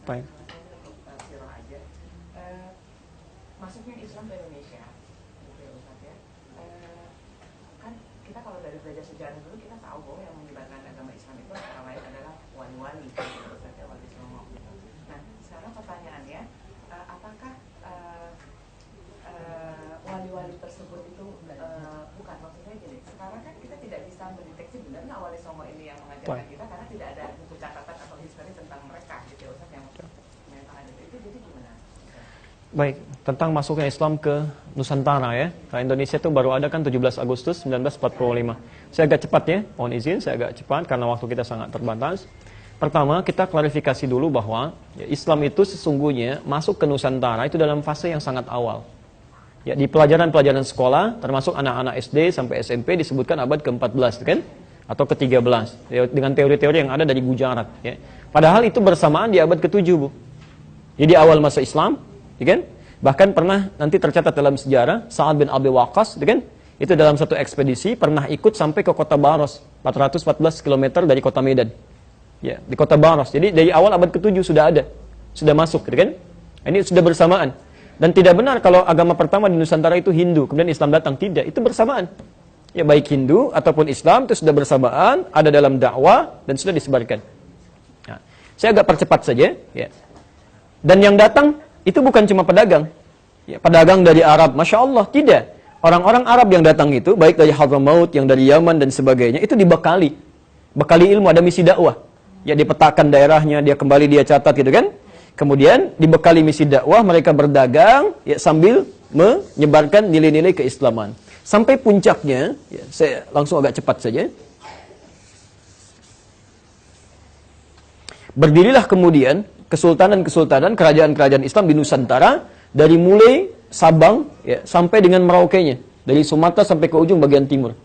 Baik. Sirah aja. Masuknya Islam ke Indonesia, gitu ya Ustaz ya. Kan kita kalau dari belajar sejarah dulu kita tahu bahwa yang menyebarkan agama Islam itu antara lain adalah wali-wali, gitu ya Ustaz ya, wali Songo. Gitu. Nah, sekarang pertanyaannya, apakah wali-wali tersebut itu bukan, maksudnya gini, sekarang kan kita tidak bisa mendeteksi benar nggak wali Songo ini yang mengajarkan kita karena tidak ada buku catatan atau history tentang mereka, gitu ya Ustaz, yang memang ada itu. Jadi gimana? Baik, tentang masuknya Islam ke Nusantara ya. Nah, Indonesia itu baru ada kan 17 Agustus 1945. Saya agak cepat ya, mohon izin saya agak cepat karena waktu kita sangat terbatas. Pertama, kita klarifikasi dulu bahwa ya, Islam itu sesungguhnya masuk ke Nusantara itu dalam fase yang sangat awal. Ya, di pelajaran-pelajaran sekolah, termasuk anak-anak SD sampai SMP disebutkan abad ke-14 kan? Atau ke-13 ya, dengan teori-teori yang ada dari Gujarat ya. Padahal itu bersamaan di abad ke-7, Bu. Jadi awal masa Islam, ya kan? Bahkan pernah nanti tercatat dalam sejarah Sa'ad bin Abi Waqqas, ya kan? Itu dalam satu ekspedisi pernah ikut sampai ke kota Baros, 414 km dari kota Medan. Ya, di kota Baros. Jadi dari awal abad ke-7 sudah ada. Sudah masuk, ya kan? Ini sudah bersamaan. Dan tidak benar kalau agama pertama di Nusantara itu Hindu, kemudian Islam datang. Tidak, itu bersamaan. Ya, baik Hindu ataupun Islam itu sudah bersamaan, ada dalam dakwah dan sudah disebarkan. Nah, saya agak percepat saja, ya. Dan yang datang itu bukan cuma pedagang. Ya, pedagang dari Arab, Masya Allah, tidak. Orang-orang Arab yang datang itu, baik dari Hadramaut, yang dari Yaman dan sebagainya, itu dibekali. Bekali ilmu, ada misi dakwah. Ya, dipetakan daerahnya, dia kembali dia catat gitu kan. Kemudian dibekali misi dakwah, mereka berdagang ya, sambil menyebarkan nilai-nilai keislaman. Sampai puncaknya, ya, saya langsung agak cepat saja. Berdirilah kemudian kesultanan-kesultanan, kerajaan-kerajaan Islam di Nusantara dari mulai Sabang ya, sampai dengan Merauke-nya, dari Sumatera sampai ke ujung bagian timur.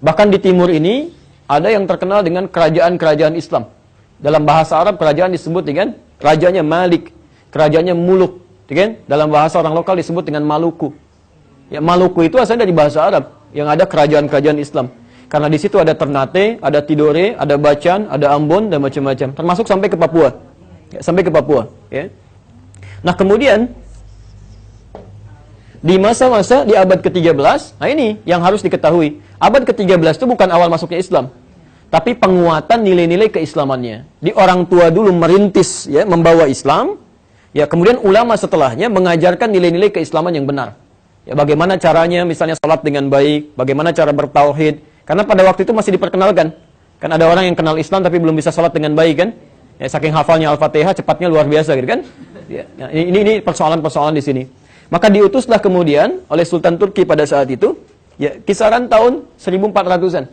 Bahkan di timur ini ada yang terkenal dengan kerajaan-kerajaan Islam. Dalam bahasa Arab kerajaan disebut dengan rajanya Malik, kerajaannya Muluk, ya kan? Dalam bahasa orang lokal disebut dengan Maluku. Ya, Maluku itu asalnya dari bahasa Arab yang ada kerajaan-kerajaan Islam. Karena di situ ada Ternate, ada Tidore, ada Bacan, ada Ambon dan macam-macam, termasuk sampai ke Papua. Ya, sampai ke Papua, ya. Nah, kemudian di masa-masa di abad ke-13, nah ini yang harus diketahui. Abad ke-13 itu bukan awal masuknya Islam, tapi penguatan nilai-nilai keislamannya. Di orang tua dulu merintis ya, membawa Islam, ya kemudian ulama setelahnya mengajarkan nilai-nilai keislaman yang benar. Ya, bagaimana caranya misalnya salat dengan baik, bagaimana cara bertauhid. Karena pada waktu itu masih diperkenalkan. Kan ada orang yang kenal Islam tapi belum bisa salat dengan baik kan? Ya, saking hafalnya Al-Fatihah cepatnya luar biasa gitu kan? Ya, nah, ini persoalan-persoalan di sini. Maka diutuslah kemudian oleh Sultan Turki pada saat itu, ya kisaran tahun 1400-an.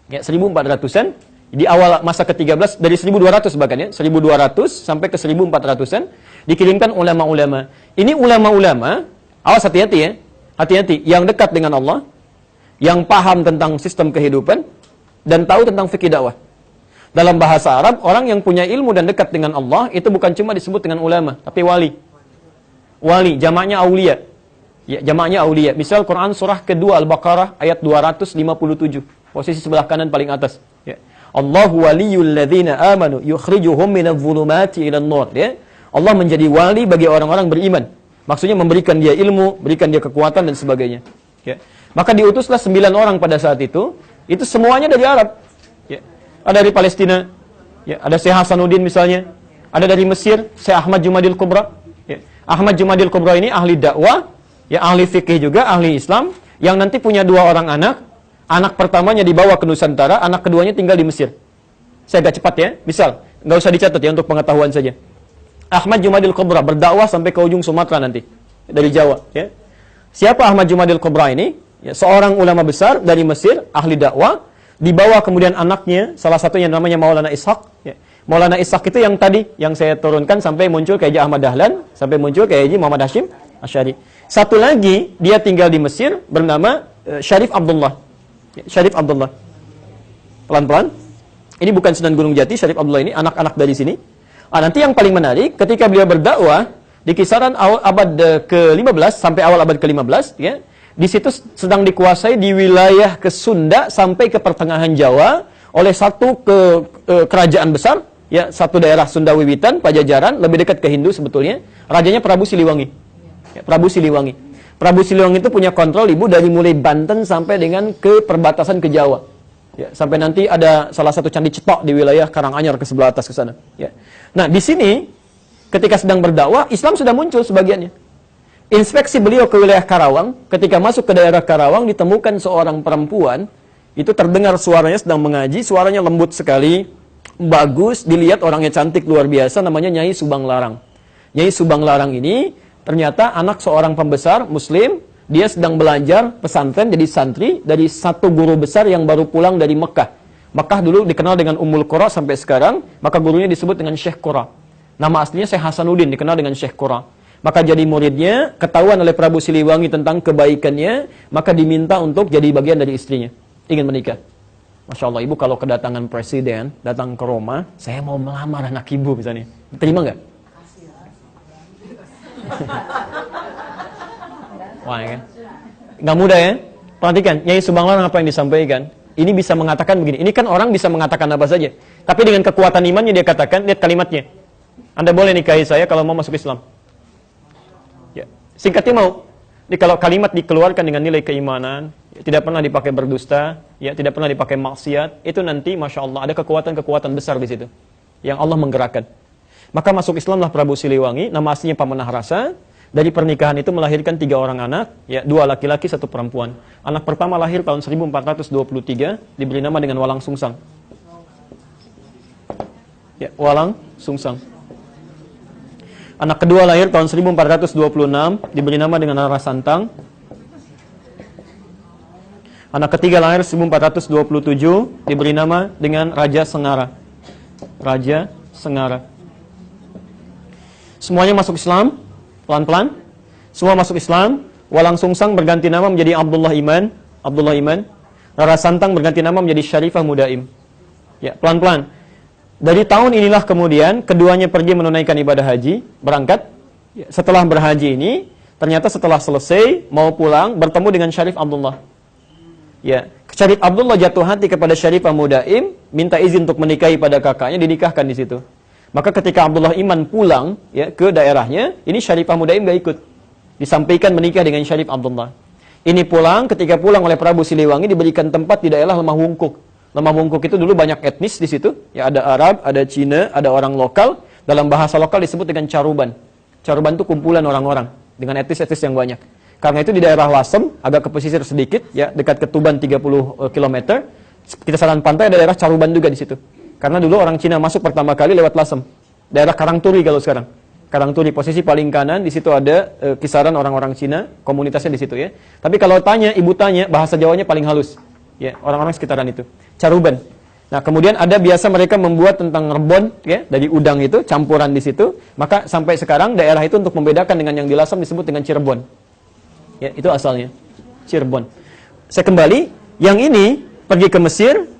Ya, 1400-an, di awal masa ke-13, dari 1200 bahkan ya, 1200 sampai ke 1400-an, dikirimkan ulama-ulama. Ini ulama-ulama, awas hati-hati ya, hati-hati, yang dekat dengan Allah, yang paham tentang sistem kehidupan, dan tahu tentang fikih dakwah. Dalam bahasa Arab, orang yang punya ilmu dan dekat dengan Allah, itu bukan cuma disebut dengan ulama, tapi wali. Wali, jamaknya aulia. Ya, jamaknya aulia. Misal Quran surah kedua Al-Baqarah ayat 257. Posisi sebelah kanan paling atas. Ya. Allahu waliyul ladzina amanu yukhrijuhum minadh-dhulumati ilan nur. Ya. Allah menjadi wali bagi orang-orang beriman. Maksudnya memberikan dia ilmu, berikan dia kekuatan dan sebagainya. Ya. Maka diutuslah 9 orang pada saat itu semuanya dari Arab. Ya. Ada dari Palestina, ya, ada Syekh Hasanuddin misalnya, ada dari Mesir, Syekh Ahmad Jumadil Kubra. Ya. Ahmad Jumadil Kubra ini ahli dakwah, ya ahli fikih juga, ahli Islam, yang nanti punya 2 orang anak. Anak pertamanya dibawa ke Nusantara, anak keduanya tinggal di Mesir. Saya agak cepat ya, misal, nggak usah dicatat ya untuk pengetahuan saja. Ahmad Jumadil Kubra berdakwah sampai ke ujung Sumatera nanti, dari Jawa. Ya. Siapa Ahmad Jumadil Kubra ini? Ya, seorang ulama besar dari Mesir, ahli dakwah, dibawa kemudian anaknya, salah satunya namanya Maulana Ishaq. Ya. Maulana Ishaq itu yang tadi, yang saya turunkan sampai muncul ke Haji Ahmad Dahlan, sampai muncul ke Haji Muhammad Hashim Asy'ari. Satu lagi, dia tinggal di Mesir, bernama Syarif Abdullah. Syarif Abdullah. Pelan-pelan. Ini bukan Sunan Gunung Jati, Syarif Abdullah ini, anak-anak dari sini. Nanti yang paling menarik, ketika beliau berdakwah, di kisaran abad ke-15 sampai awal abad ke-15, ya, di situ sedang dikuasai di wilayah ke Sunda sampai ke pertengahan Jawa oleh satu kerajaan besar ya satu daerah Sunda Wiwitan, Pajajaran, lebih dekat ke Hindu sebetulnya. Rajanya Prabu Siliwangi. Ya, Prabu Siliwangi. Prabu Siliwangi itu punya kontrol ibu dari mulai Banten sampai dengan ke perbatasan ke Jawa. Ya, sampai nanti ada salah satu candi cetok di wilayah Karanganyar ke sebelah atas ke sana. Ya. Nah, di sini ketika sedang berdakwah, Islam sudah muncul sebagiannya. Inspeksi beliau ke wilayah Karawang, ketika masuk ke daerah Karawang ditemukan seorang perempuan, itu terdengar suaranya sedang mengaji, suaranya lembut sekali, bagus, dilihat orangnya cantik luar biasa, namanya Nyai Subang Larang. Nyai Subang Larang ini ternyata anak seorang pembesar muslim, dia sedang belajar pesantren jadi santri dari satu guru besar yang baru pulang dari Mekah. Mekah dulu dikenal dengan Ummul Qura sampai sekarang, maka gurunya disebut dengan Syekh Qura. Nama aslinya Syekh Hasanuddin, dikenal dengan Syekh Qura. Maka jadi muridnya, ketahuan oleh Prabu Siliwangi tentang kebaikannya, maka diminta untuk jadi bagian dari istrinya. Ingin menikah. Masya Allah, ibu kalau kedatangan presiden, datang ke Roma, saya mau melamar anak ibu misalnya. Terima nggak? Wah, ya. Nggak mudah ya? Perhatikan, Nyai Subang Larang apa yang disampaikan. Ini bisa mengatakan begini. Ini kan orang bisa mengatakan apa saja. Tapi dengan kekuatan imannya dia katakan, lihat kalimatnya. Anda boleh nikahi saya kalau mau masuk Islam. Ya. Singkatnya mau. Jadi kalau kalimat dikeluarkan dengan nilai keimanan, ya, tidak pernah dipakai berdusta, ya, tidak pernah dipakai maksiat, itu nanti Masya Allah ada kekuatan-kekuatan besar di situ. Yang Allah menggerakkan. Maka masuk Islamlah Prabu Siliwangi, nama aslinya Pamanah Rasa. Dari pernikahan itu melahirkan 3 orang anak, ya, 2 laki-laki, 1 perempuan. Anak pertama lahir tahun 1423, diberi nama dengan Walang Sungsang. Ya, Walang Sungsang. Anak kedua lahir tahun 1426, diberi nama dengan Rara Santang. Anak ketiga lahir 1427, diberi nama dengan Raja Sengara. Raja Sengara. Semuanya masuk Islam, pelan-pelan. Semua masuk Islam. Walang Sungsang berganti nama menjadi Abdullah Iman. Abdullah Iman. Rara Santang berganti nama menjadi Syarifah Mudaim. Ya, pelan-pelan. Dari tahun inilah kemudian keduanya pergi menunaikan ibadah haji, berangkat. Ya, setelah berhaji ini, ternyata setelah selesai mau pulang bertemu dengan Syarif Abdullah. Ya, Syarif Abdullah jatuh hati kepada Syarifah Mudaim, minta izin untuk menikahi pada kakaknya, dinikahkan di situ. Maka ketika Abdullah Iman pulang ya ke daerahnya, ini Syarifah Mudaim gak ikut. Disampaikan menikah dengan Syarif Abdullah. Ini pulang, ketika pulang oleh Prabu Siliwangi diberikan tempat di daerah Lemah Wungkuk. Lemah Wungkuk itu dulu banyak etnis di situ, ya ada Arab, ada Cina, ada orang lokal. Dalam bahasa lokal disebut dengan Caruban. Caruban itu kumpulan orang-orang dengan etnis-etnis yang banyak. Karena itu di daerah Lasem, agak ke pesisir sedikit, ya dekat ke Tuban 30 km. Kisaran pantai ada daerah Caruban juga di situ. Karena dulu orang Cina masuk pertama kali lewat Lasem. Daerah Karangturi kalau sekarang. Karangturi posisi paling kanan, di situ ada kisaran orang-orang Cina, komunitasnya di situ ya. Tapi kalau tanya, ibu tanya, bahasa Jawanya paling halus. Ya, orang-orang sekitaran itu. Caruban. Nah, kemudian ada biasa mereka membuat tentang rebon ya, dari udang itu, campuran di situ. Maka sampai sekarang daerah itu untuk membedakan dengan yang di Lasem disebut dengan Cirebon. Ya, itu asalnya. Cirebon. Saya kembali, yang ini pergi ke Mesir,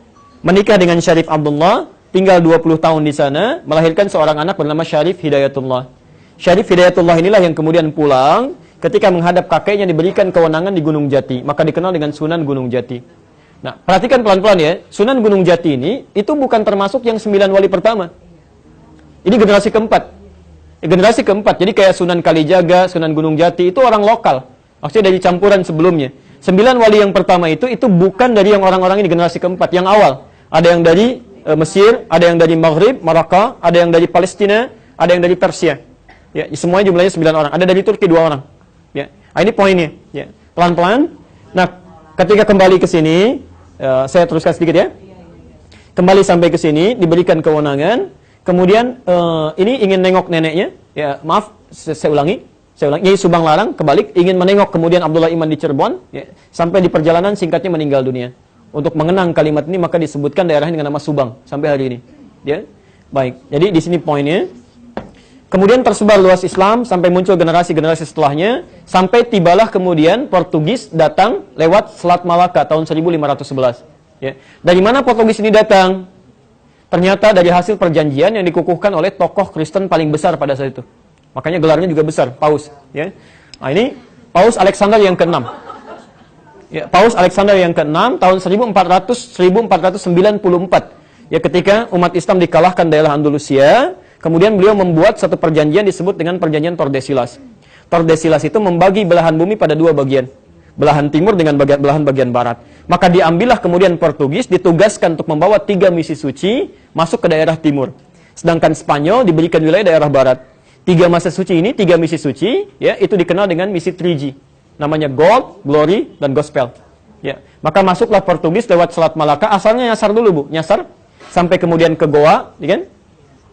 menikah dengan Syarif Abdullah, tinggal 20 tahun di sana, melahirkan seorang anak bernama Syarif Hidayatullah. Syarif Hidayatullah inilah yang kemudian pulang, ketika menghadap kakeknya diberikan kewenangan di Gunung Jati, maka dikenal dengan Sunan Gunung Jati. Nah, perhatikan pelan-pelan ya, Sunan Gunung Jati ini, itu bukan termasuk yang 9 wali pertama. Ini generasi keempat. Generasi keempat, jadi kayak Sunan Kalijaga, Sunan Gunung Jati, itu orang lokal. Maksudnya dari campuran sebelumnya. 9 wali yang pertama itu bukan dari yang orang-orang ini generasi keempat, yang awal. Ada yang dari Mesir, ada yang dari Maghrib, Maroko, ada yang dari Palestina, ada yang dari Persia. Ya, semuanya jumlahnya 9 orang. Ada dari Turki 2 orang. Ya, ini poinnya. Ya, pelan-pelan. Nah, ketika kembali ke sini, saya teruskan sedikit ya. Kembali sampai ke sini, diberikan kewenangan. Kemudian ini ingin nengok neneknya. Ya, maaf, saya ulangi. Nyai Subang Larang kebalik ingin menengok kemudian Abdullah Iman di Cirebon. Ya, sampai di perjalanan singkatnya meninggal dunia. Untuk mengenang kalimat ini maka disebutkan daerahnya dengan nama Subang sampai hari ini. Ya, baik. Jadi di sini poinnya. Kemudian tersebar luas Islam sampai muncul generasi-generasi setelahnya, sampai tibalah kemudian Portugis datang lewat Selat Malaka tahun 1511. Ya. Dari mana Portugis ini datang? Ternyata dari hasil perjanjian yang dikukuhkan oleh tokoh Kristen paling besar pada saat itu. Makanya gelarnya juga besar, Paus. Ya. Nah, ini Paus Alexander yang ke-6. Ya, Paus Alexander yang ke-6 tahun 1494. Ya, ketika umat Islam dikalahkan daerah Andalusia, kemudian beliau membuat satu perjanjian disebut dengan perjanjian Tordesillas. Tordesillas itu membagi belahan bumi pada dua bagian. Belahan timur dengan belahan bagian barat. Maka diambillah kemudian Portugis ditugaskan untuk membawa 3 misi suci masuk ke daerah timur. Sedangkan Spanyol diberikan wilayah daerah barat. 3 misi suci ini, 3 misi suci, ya, itu dikenal dengan misi 3G. Namanya Gold, Glory, dan Gospel. Ya, maka masuklah Portugis lewat Selat Malaka. Asalnya nyasar dulu, Bu. Nyasar sampai kemudian ke Goa, ya kan?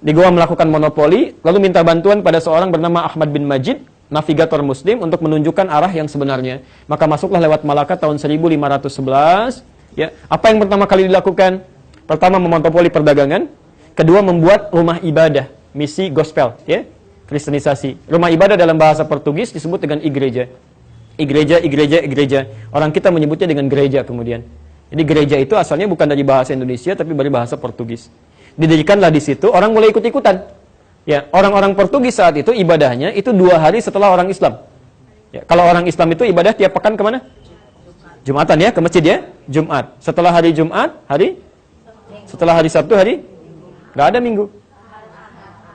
Di Goa melakukan monopoli, lalu minta bantuan pada seorang bernama Ahmad bin Majid, navigator muslim, untuk menunjukkan arah yang sebenarnya. Maka masuklah lewat Malaka tahun 1511. Ya, apa yang pertama kali dilakukan? Pertama, memonopoli perdagangan. Kedua, membuat rumah ibadah, misi gospel, ya, kristenisasi. Rumah ibadah dalam bahasa Portugis disebut dengan igreja. Igreja. Orang kita menyebutnya dengan gereja kemudian. Jadi gereja itu asalnya bukan dari bahasa Indonesia, tapi dari bahasa Portugis. Didirikanlah di situ, orang mulai ikut-ikutan. Ya, orang-orang Portugis saat itu ibadahnya itu 2 hari setelah orang Islam. Ya, kalau orang Islam itu ibadah tiap pekan kemana? Jumatan, ya, ke masjid, ya, Jumat. Setelah hari Jumat, setelah hari Sabtu, nggak ada Minggu.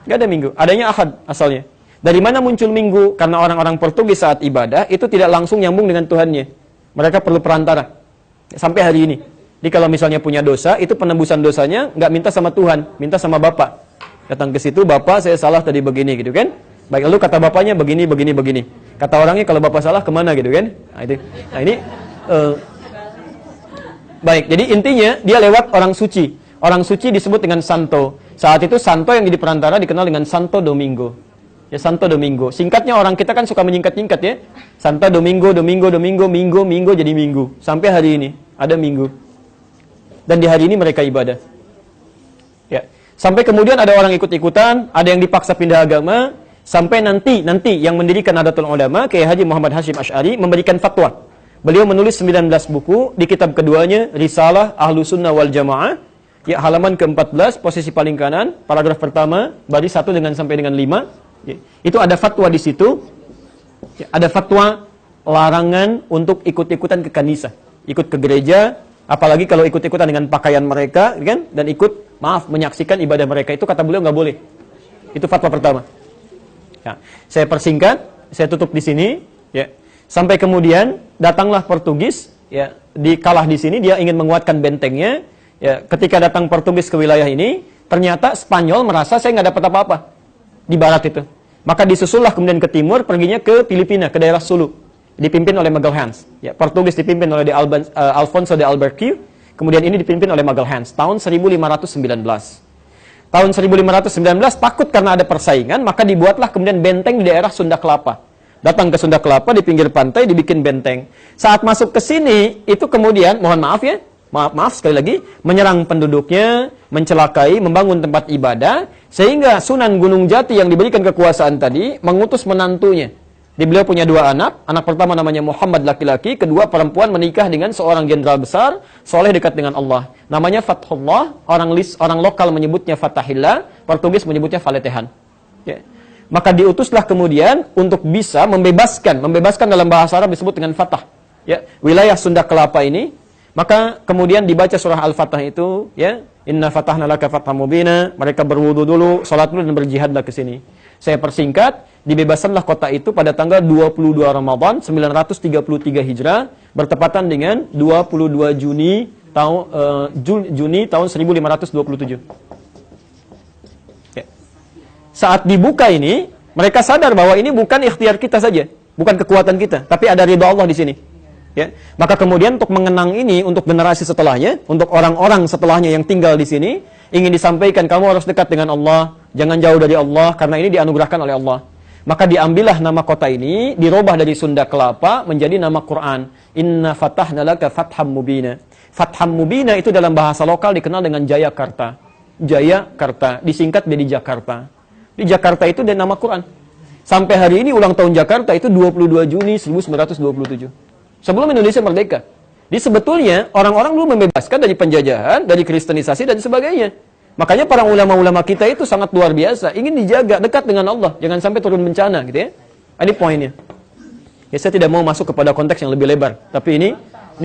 Nggak ada Minggu, adanya Ahad asalnya. Dari mana muncul Minggu? Karena orang-orang Portugis saat ibadah itu tidak langsung nyambung dengan Tuhannya. Mereka perlu perantara. Sampai hari ini. Jadi kalau misalnya punya dosa, itu penembusan dosanya nggak minta sama Tuhan, minta sama Bapak. Datang ke situ, Bapak saya salah tadi begini, gitu kan? Baik, lalu kata bapaknya begini. Kata orangnya kalau Bapak salah kemana, gitu kan? Nah ini baik, jadi intinya dia lewat orang suci. Orang suci disebut dengan Santo. Saat itu Santo yang jadi perantara dikenal dengan Santo Domingo. Ya, Santo Domingo. Singkatnya orang kita kan suka menyingkat-nyingkat, ya. Santo Domingo, Minggu jadi Minggu. Sampai hari ini ada Minggu. Dan di hari ini mereka ibadah. Ya. Sampai kemudian ada orang ikut-ikutan, ada yang dipaksa pindah agama, sampai nanti yang mendirikan Nahdlatul Ulama, Kiai Haji Muhammad Hasyim Asy'ari, memberikan fatwa. Beliau menulis 19 buku, di kitab keduanya Risalah Ahlussunnah wal Jamaah, ya, halaman ke-14, posisi paling kanan, paragraf pertama, baris 1 sampai dengan 5. Ya, itu ada fatwa di situ. Ya, ada fatwa larangan untuk ikut-ikutan ke kanisa, ikut ke gereja, apalagi kalau ikut-ikutan dengan pakaian mereka, kan? Dan menyaksikan ibadah mereka, itu kata beliau nggak boleh. Itu fatwa pertama. Ya, saya persingkat, saya tutup di sini. Ya, sampai kemudian datanglah Portugis, ya, dikalah di sini, dia ingin menguatkan bentengnya. Ya, ketika datang Portugis ke wilayah ini, ternyata Spanyol merasa saya nggak dapat apa-apa di barat itu. Maka disusullah kemudian ke timur, perginya ke Filipina, ke daerah Sulu, dipimpin oleh Magalhães. Ya, Portugis dipimpin oleh Alfonso de Albuquerque, kemudian ini dipimpin oleh Magalhães tahun 1519. Tahun 1519 takut karena ada persaingan, maka dibuatlah kemudian benteng di daerah Sunda Kelapa. Datang ke Sunda Kelapa di pinggir pantai dibikin benteng. Saat masuk ke sini itu kemudian mohon maaf, ya. Maaf sekali lagi, menyerang penduduknya, mencelakai, membangun tempat ibadah, sehingga Sunan Gunung Jati yang diberikan kekuasaan tadi mengutus menantunya. Beliau punya 2 anak, anak pertama namanya Muhammad laki-laki, kedua perempuan, menikah dengan seorang jenderal besar, soleh dekat dengan Allah. Namanya Fathullah, orang lokal menyebutnya Fatahillah, Portugis menyebutnya Faletehan. Ya. Maka diutuslah kemudian untuk bisa membebaskan dalam bahasa Arab disebut dengan Fatah. Ya, wilayah Sunda Kelapa ini. Maka kemudian dibaca surah Al-Fatah itu, ya, Inna fatahna laka fatham mubina, mereka berwudu dulu, salat dulu dan berjihadlah ke sini. Saya persingkat, dibebasanlah kota itu pada tanggal 22 Ramadan 933 Hijrah, bertepatan dengan 22 Juni tahun 1527. Ya. Saat dibuka ini, mereka sadar bahwa ini bukan ikhtiar kita saja, bukan kekuatan kita, tapi ada ridha Allah di sini. Ya, maka kemudian untuk mengenang ini, untuk generasi setelahnya, untuk orang-orang setelahnya yang tinggal di sini, ingin disampaikan kamu harus dekat dengan Allah, jangan jauh dari Allah, karena ini dianugerahkan oleh Allah. Maka diambillah nama kota ini, dirubah dari Sunda Kelapa menjadi nama Quran. Inna fatahna laka fatham mubina. Fatham mubina itu dalam bahasa lokal dikenal dengan Jayakarta. Jayakarta, disingkat jadi Jakarta. Di Jakarta itu ada nama Quran. Sampai hari ini ulang tahun Jakarta itu 22 Juni 1927. Sebelum Indonesia merdeka. Jadi sebetulnya orang-orang dulu membebaskan dari penjajahan, dari kristenisasi dan sebagainya. Makanya para ulama-ulama kita itu sangat luar biasa, ingin dijaga dekat dengan Allah, jangan sampai turun bencana, gitu ya. Ini poinnya. Ya, saya tidak mau masuk kepada konteks yang lebih lebar, tapi ini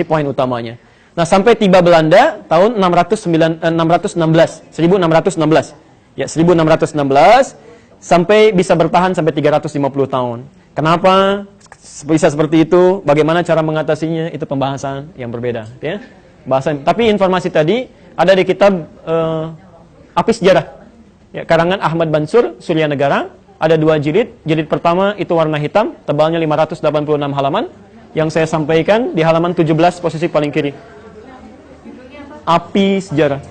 poin utamanya. Nah, sampai tiba Belanda tahun 1616. Ya, 1616 sampai bisa bertahan sampai 350 tahun. Kenapa bisa seperti itu? Bagaimana cara mengatasinya? Itu pembahasan yang berbeda, ya. Tapi informasi tadi ada di kitab Api Sejarah. Ya, karangan Ahmad Mansur, Surya Negara. Ada 2 jilid. Jilid pertama itu warna hitam, tebalnya 586 halaman. Yang saya sampaikan di halaman 17 posisi paling kiri. Api Sejarah.